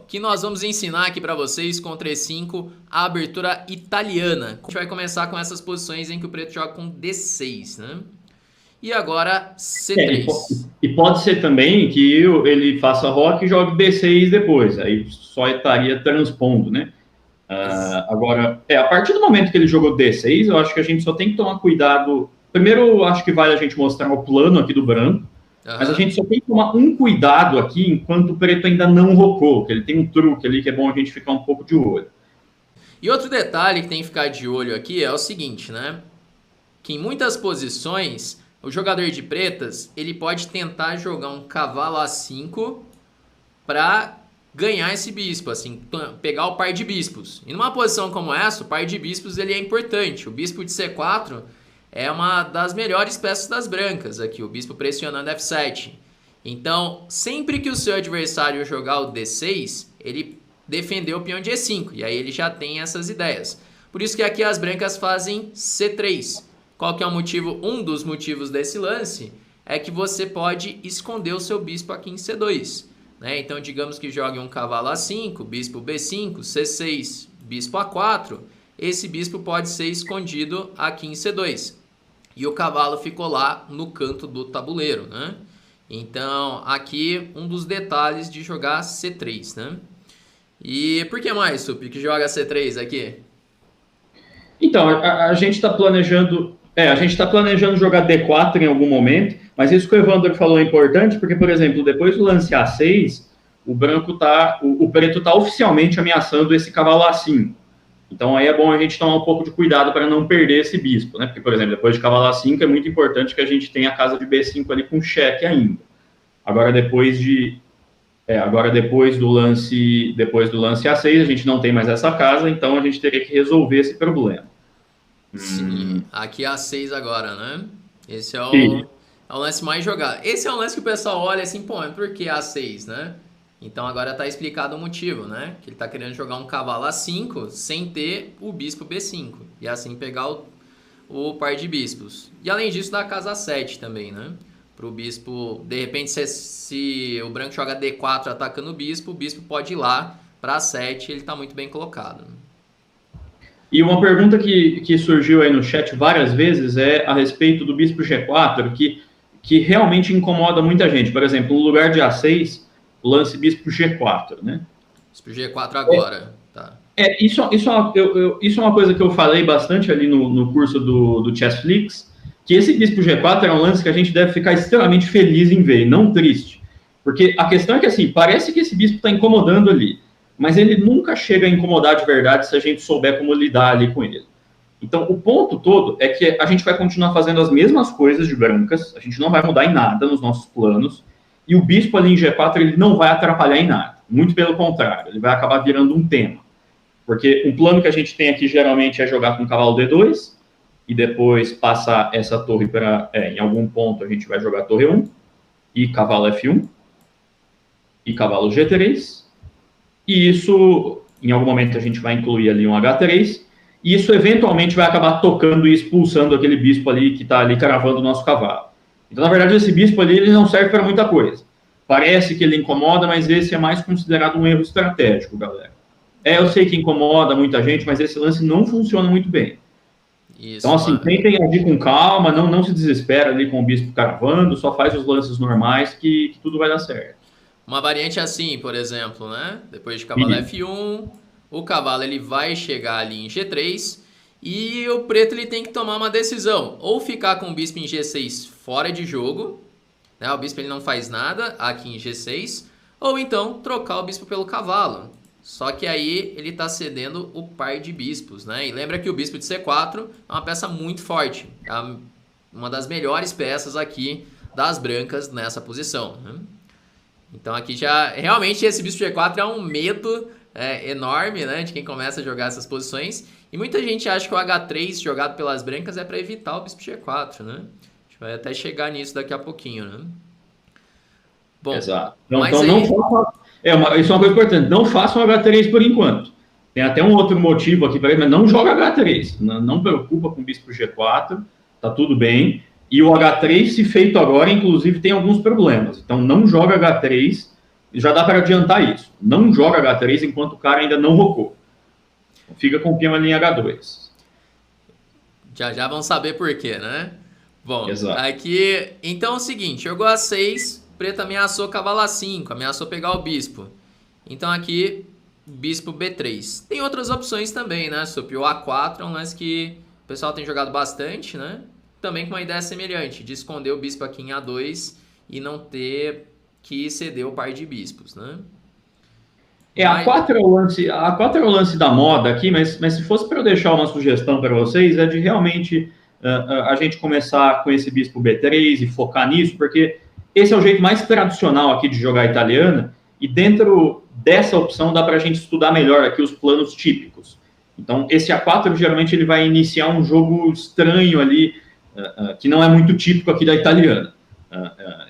que nós vamos ensinar aqui para vocês contra E5 a abertura italiana. A gente vai começar com essas posições em que o preto joga com D6, né? E agora C3. E pode ser também que ele faça roque e jogue D6 depois, aí só estaria transpondo, né? Agora, a partir do momento que ele jogou D6, eu acho que a gente só tem que tomar cuidado. Primeiro, eu acho que vale a gente mostrar o plano aqui do branco, mas a gente só tem que tomar um cuidado aqui enquanto o preto ainda não rocou, que ele tem um truque ali que é bom a gente ficar um pouco de olho. E outro detalhe que tem que ficar de olho aqui é o seguinte, né? Que em muitas posições, o jogador de pretas, ele pode tentar jogar um cavalo A5 para ganhar esse bispo, assim, pegar o par de bispos. E numa posição como essa, o par de bispos ele é importante. O bispo de C4 é uma das melhores peças das brancas aqui, o bispo pressionando F7. Então, sempre que o seu adversário jogar o D6, ele defendeu o peão de E5, e aí ele já tem essas ideias. Por isso que aqui as brancas fazem C3. Qual que é o motivo? Um dos motivos desse lance é que você pode esconder o seu bispo aqui em C2. Né? Então, digamos que jogue um cavalo A5, bispo B5, C6, bispo A4. Esse bispo pode ser escondido aqui em C2. E o cavalo ficou lá no canto do tabuleiro. Né? Então, aqui um dos detalhes de jogar C3. Né? E por que mais, Supi, que joga C3 aqui? Então, a gente está planejando... a gente está planejando jogar D4 em algum momento, mas isso que o Evandro falou é importante, porque, por exemplo, depois do lance A6, o preto está oficialmente ameaçando esse cavalo A5. Então, aí é bom a gente tomar um pouco de cuidado para não perder esse bispo, né? Porque, por exemplo, depois de cavalo A5, é muito importante que a gente tenha a casa de B5 ali com cheque ainda. Agora, depois do lance A6, a gente não tem mais essa casa, então a gente teria que resolver esse problema. Sim, aqui é A6 agora, né? Esse é o lance mais jogado. Esse é o lance que o pessoal olha assim, pô, mas por que A6, né? Então agora tá explicado o motivo, né? Que ele tá querendo jogar um cavalo A5 sem ter o bispo B5. E assim pegar o par de bispos. E além disso, dá a casa A7 também, né? Pro bispo, de repente, se o branco joga D4 atacando o bispo pode ir lá pra A7 e ele tá muito bem colocado. E uma pergunta que surgiu aí no chat várias vezes é a respeito do bispo G4, que realmente incomoda muita gente. Por exemplo, no lugar de A6, lance bispo G4, né? Bispo G4 agora, tá. Isso é uma coisa que eu falei bastante ali no curso do Chessflix, que esse bispo G4 é um lance que a gente deve ficar extremamente feliz em ver, não triste. Porque a questão é que, assim, parece que esse bispo está incomodando ali, mas ele nunca chega a incomodar de verdade se a gente souber como lidar ali com ele. Então, o ponto todo é que a gente vai continuar fazendo as mesmas coisas de brancas, a gente não vai mudar em nada nos nossos planos, e o bispo ali em G4 ele não vai atrapalhar em nada. Muito pelo contrário, ele vai acabar virando um tema. Porque um plano que a gente tem aqui geralmente é jogar com cavalo D2, e depois passar essa torre para... em algum ponto a gente vai jogar torre 1, e cavalo F1, e cavalo G3, e isso, em algum momento, a gente vai incluir ali um H3, e isso eventualmente vai acabar tocando e expulsando aquele bispo ali que está ali cravando o nosso cavalo. Então, na verdade, esse bispo ali ele não serve para muita coisa. Parece que ele incomoda, mas esse é mais considerado um erro estratégico, galera. Eu sei que incomoda muita gente, mas esse lance não funciona muito bem. Isso, então, assim, tentem agir com calma, não se desespera ali com o bispo cravando, só faz os lances normais que tudo vai dar certo. Uma variante assim, por exemplo, né? Depois de cavalo F1, o cavalo ele vai chegar ali em G3 e o preto ele tem que tomar uma decisão. Ou ficar com o bispo em G6 fora de jogo, né? O bispo ele não faz nada aqui em G6, ou então trocar o bispo pelo cavalo. Só que aí ele está cedendo o par de bispos, né? E lembra que o bispo de C4 é uma peça muito forte, é uma das melhores peças aqui das brancas nessa posição, né? Então aqui já, realmente esse bispo G4 é um medo enorme, né, de quem começa a jogar essas posições. E muita gente acha que o H3 jogado pelas brancas é para evitar o bispo G4, né? A gente vai até chegar nisso daqui a pouquinho, né? Bom, exato. Então aí... não faça... isso é uma coisa importante, não faça um H3 por enquanto. Tem até um outro motivo aqui para ele, mas não joga H3. Não preocupa com o bispo G4, tá tudo bem. E o H3, se feito agora, inclusive, tem alguns problemas. Então, não joga H3 já dá para adiantar isso. Não joga H3 enquanto o cara ainda não rocou. Fica com o peão ali em H2. Já vão saber por quê, né? Bom, Exato. aqui... Então é o seguinte, jogou A6, preto ameaçou cavalo A5, ameaçou pegar o bispo. Então aqui, bispo B3. Tem outras opções também, né? Supiu A4 é um lance que o pessoal tem jogado bastante, né? Também com uma ideia semelhante, de esconder o bispo aqui em A2 e não ter que ceder o par de bispos, né? A4 é o lance da moda aqui, mas se fosse para eu deixar uma sugestão para vocês, é de realmente a gente começar com esse bispo B3 e focar nisso, porque esse é o jeito mais tradicional aqui de jogar italiana, e dentro dessa opção dá para a gente estudar melhor aqui os planos típicos. Então, esse A4 geralmente ele vai iniciar um jogo estranho ali, que não é muito típico aqui da italiana.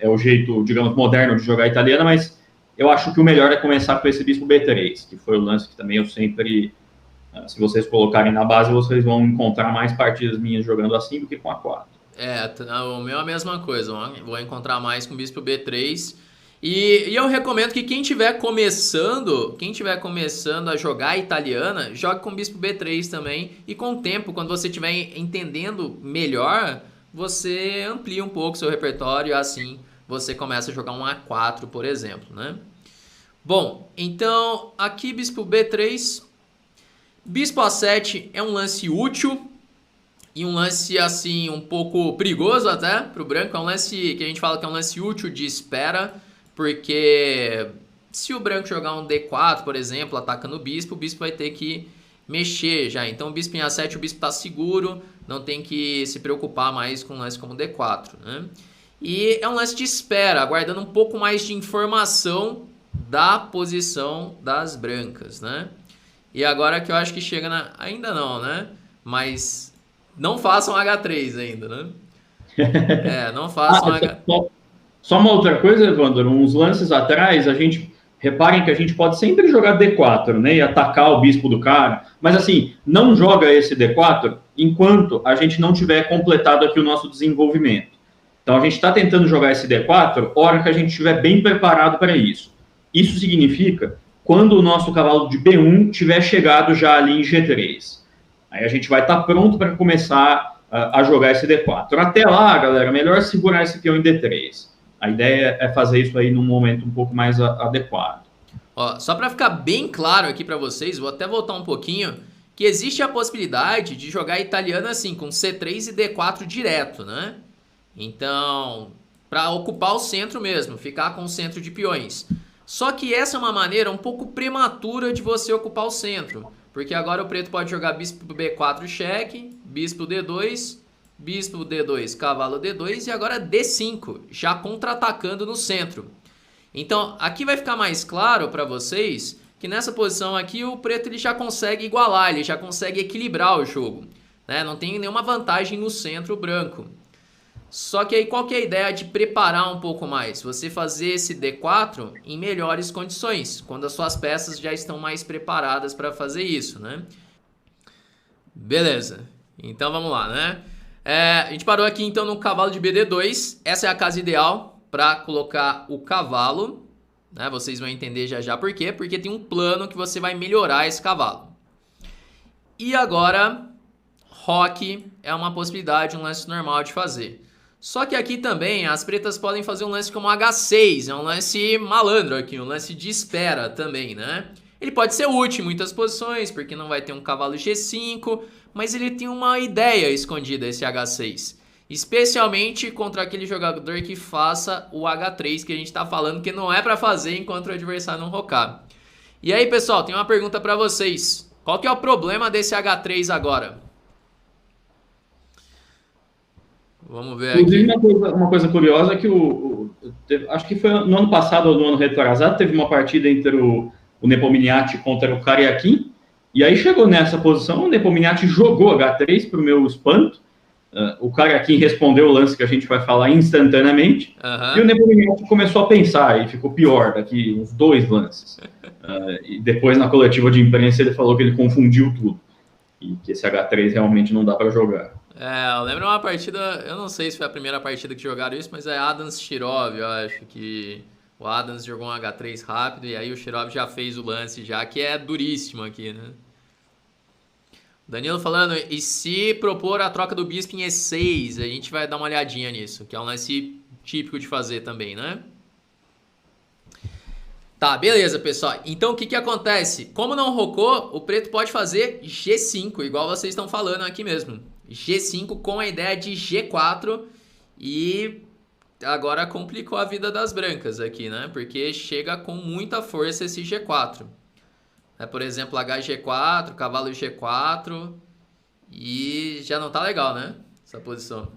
É o jeito, digamos, moderno de jogar italiana, mas eu acho que o melhor é começar com esse bispo B3, que foi o lance que também eu sempre, se vocês colocarem na base, vocês vão encontrar mais partidas minhas jogando assim do que com A4. O meu é a mesma coisa, vou encontrar mais com o bispo B3. E eu recomendo que quem estiver começando a jogar italiana, jogue com bispo B3 também. E com o tempo, quando você estiver entendendo melhor, você amplia um pouco seu repertório e assim você começa a jogar um A4, por exemplo, né? Bom, então aqui bispo B3, bispo A7 é um lance útil e um lance assim um pouco perigoso até para o branco. É um lance que a gente fala que é um lance útil de espera, porque se o branco jogar um D4, por exemplo, atacando o bispo vai ter que mexer já. Então o bispo em A7, o bispo está seguro, não tem que se preocupar mais com um lance como D4, né? E é um lance de espera, aguardando um pouco mais de informação da posição das brancas, né? E agora que eu acho que chega na... Ainda não, né? Mas não façam H3 ainda, né? Não façam H3. Só uma outra coisa, Evandro, uns lances atrás, reparem que a gente pode sempre jogar D4, né? E atacar o bispo do cara. Mas assim, não joga esse D4 enquanto a gente não tiver completado aqui o nosso desenvolvimento. Então, a gente está tentando jogar esse D4 hora que a gente estiver bem preparado para isso. Isso significa quando o nosso cavalo de B1 tiver chegado já ali em G3. Aí a gente vai estar pronto para começar a jogar esse D4. Até lá, galera, melhor segurar esse peão em D3. A ideia é fazer isso aí num momento um pouco mais adequado. Só para ficar bem claro aqui para vocês, vou até voltar um pouquinho, que existe a possibilidade de jogar italiano assim, com C3 e D4 direto, né? Então, para ocupar o centro mesmo, ficar com o centro de peões. Só que essa é uma maneira um pouco prematura de você ocupar o centro, porque agora o preto pode jogar bispo B4 cheque, bispo D2, cavalo D2 e agora D5, já contra-atacando no centro. Então, aqui vai ficar mais claro para vocês que nessa posição aqui o preto ele já consegue igualar, ele já consegue equilibrar o jogo, né? Não tem nenhuma vantagem no centro branco. Só que aí qual que é a ideia de preparar um pouco mais? Você fazer esse D4 em melhores condições, quando as suas peças já estão mais preparadas para fazer isso, né? Beleza, então vamos lá, né? A gente parou aqui então no cavalo de BD2, essa é a casa ideal para colocar o cavalo, né? Vocês vão entender já por quê, porque tem um plano que você vai melhorar esse cavalo. E agora, roque é uma possibilidade, um lance normal de fazer. Só que aqui também as pretas podem fazer um lance como H6, é um lance malandro aqui, um lance de espera também, né? Ele pode ser útil em muitas posições, porque não vai ter um cavalo G5, mas ele tem uma ideia escondida, esse H6. Especialmente contra aquele jogador que faça o H3, que a gente tá falando que não é para fazer enquanto o adversário não rocar. E aí, pessoal, tem uma pergunta para vocês. Qual que é o problema desse H3 agora? Vamos ver Inclusive, aqui. uma coisa curiosa é que acho que foi no ano passado ou no ano retrasado, teve uma partida entre o Nepomniachtchi contra o Karyakin, e aí chegou nessa posição, o Nepomniachtchi jogou H3 para o meu espanto, o Karyakin respondeu o lance que a gente vai falar instantaneamente, e o Nepomniachtchi começou a pensar, e ficou pior daqui uns 2 lances. E depois, na coletiva de imprensa, ele falou que ele confundiu tudo, e que esse H3 realmente não dá para jogar. Eu lembro uma partida, eu não sei se foi a primeira partida que jogaram isso, mas é Adams Shirov, eu acho que O Adams jogou um H3 rápido e aí o Shirov já fez o lance já, que é duríssimo aqui, né? Danilo falando, e se propor a troca do bispo em E6? A gente vai dar uma olhadinha nisso, que é um lance típico de fazer também, né? Tá, beleza, pessoal. Então, o que que acontece? Como não rocou, o preto pode fazer G5, igual vocês estão falando aqui mesmo. G5 com a ideia de G4 e agora complicou a vida das brancas aqui, né? Porque chega com muita força esse G4. Por exemplo, HG4, cavalo G4 e já não tá legal, né? Essa posição.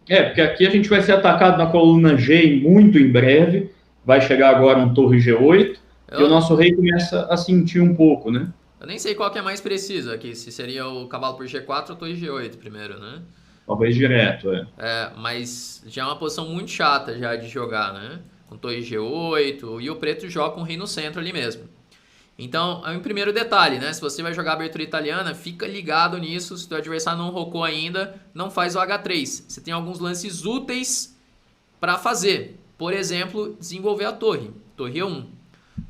Porque aqui a gente vai ser atacado na coluna G muito em breve. Vai chegar agora um torre G8 e o nosso rei começa a sentir um pouco, né? Eu nem sei qual que é mais preciso aqui, se seria o cavalo por G4 ou torre G8 primeiro, né? Talvez direto, mas já é uma posição muito chata já de jogar, né? Com torre G8 e o preto joga com o rei no centro ali mesmo. Então, é um primeiro detalhe, né? Se você vai jogar abertura italiana, fica ligado nisso. Se o adversário não rocou ainda, não faz o H3. Você tem alguns lances úteis para fazer. Por exemplo, desenvolver a torre. Torre E1.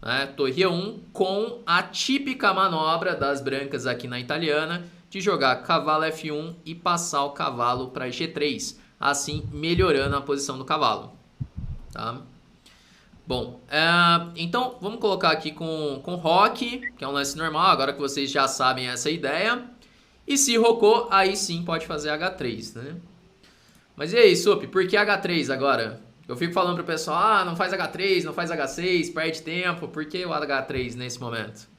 Né? Torre E1 com a típica manobra das brancas aqui na italiana de jogar cavalo F1 e passar o cavalo para G3. Assim, melhorando a posição do cavalo. Tá? Bom, então vamos colocar aqui com rock, que é um lance normal, agora que vocês já sabem essa ideia. E se rocou, aí sim pode fazer H3, né? Mas e aí, Sup, por que H3 agora? Eu fico falando pro pessoal, não faz H3, não faz H6, perde tempo. Por que o H3 nesse momento?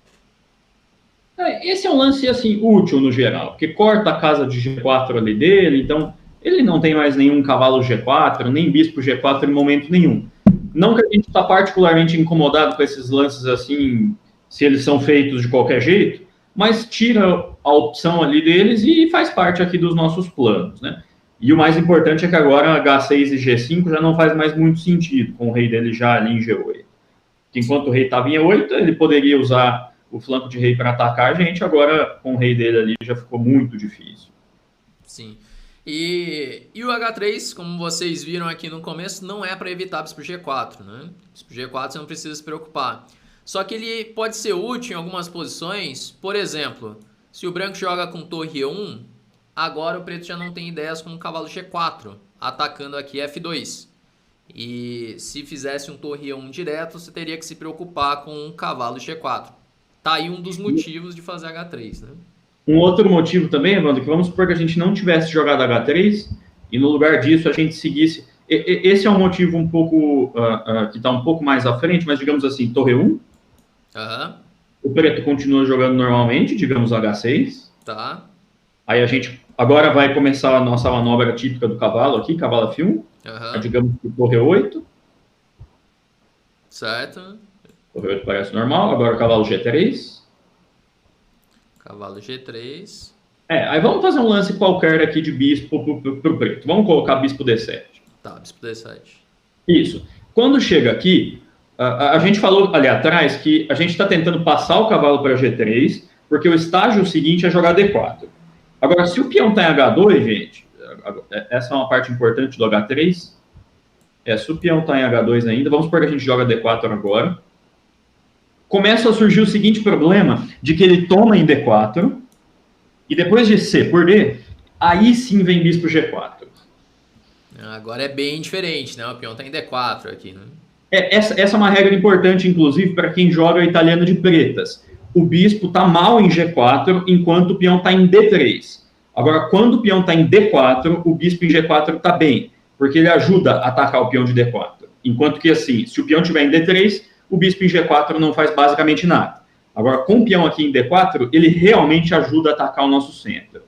Esse é um lance, assim, útil no geral, porque corta a casa de G4 ali dele, então ele não tem mais nenhum cavalo G4, nem bispo G4 em momento nenhum. Não que a gente está particularmente incomodado com esses lances assim, se eles são feitos de qualquer jeito, mas tira a opção ali deles e faz parte aqui dos nossos planos, né? E o mais importante é que agora H6 e G5 já não faz mais muito sentido, com o rei dele já ali em G8. Enquanto o rei estava em E8, ele poderia usar o flanco de rei para atacar a gente, agora com o rei dele ali já ficou muito difícil. Sim. E o H3, como vocês viram aqui no começo, não é para evitar bispo G4, né? Bispo G4 você não precisa se preocupar. Só que ele pode ser útil em algumas posições. Por exemplo, se o branco joga com torre E1, agora o preto já não tem ideias com o cavalo G4, atacando aqui F2. E se fizesse um torre E1 direto, você teria que se preocupar com o cavalo G4. Tá aí um dos motivos de fazer H3, né? Um outro motivo também, Evandro, que vamos supor que a gente não tivesse jogado H3 e no lugar disso a gente seguisse... Esse é um motivo um pouco... que está um pouco mais à frente, mas digamos assim, torre 1. O preto continua jogando normalmente, digamos H6. Tá. Aí a gente agora vai começar a nossa manobra típica do cavalo aqui, cavalo F1. Digamos que torre 8. Certo. Torre 8 parece normal, agora o cavalo G3. Cavalo G3. Aí vamos fazer um lance qualquer aqui de bispo pro preto. Vamos colocar bispo D7. Tá, bispo D7. Isso. Quando chega aqui, a gente falou ali atrás que a gente está tentando passar o cavalo para G3, porque o estágio seguinte é jogar D4. Agora, se o peão está em H2, gente, essa é uma parte importante do H3. Se o peão está em H2 ainda, vamos supor que a gente joga D4 agora. Começa a surgir o seguinte problema, de que ele toma em D4, e depois de C por D, aí sim vem bispo G4. Agora é bem diferente, né? O peão está em D4 aqui, né? Essa é uma regra importante, inclusive, para quem joga italiano de pretas. O bispo está mal em G4, enquanto o peão está em D3. Agora, quando o peão está em D4, o bispo em G4 está bem, porque ele ajuda a atacar o peão de D4. Enquanto que, assim, se o peão estiver em D3, o bispo em G4 não faz basicamente nada. Agora, com o peão aqui em D4, ele realmente ajuda a atacar o nosso centro.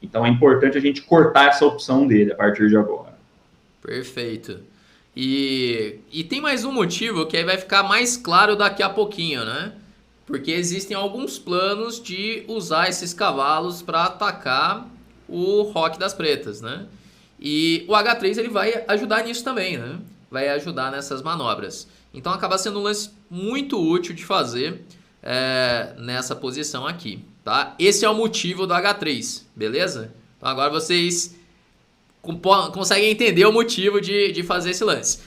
Então, é importante a gente cortar essa opção dele a partir de agora. Perfeito. E tem mais um motivo que aí vai ficar mais claro daqui a pouquinho, né? Porque existem alguns planos de usar esses cavalos para atacar o roque das pretas, né? E o H3 ele vai ajudar nisso também, né? Vai ajudar nessas manobras. Então acaba sendo um lance muito útil de fazer nessa posição aqui, tá? Esse é o motivo do H3, beleza? Então agora vocês conseguem entender o motivo de fazer esse lance.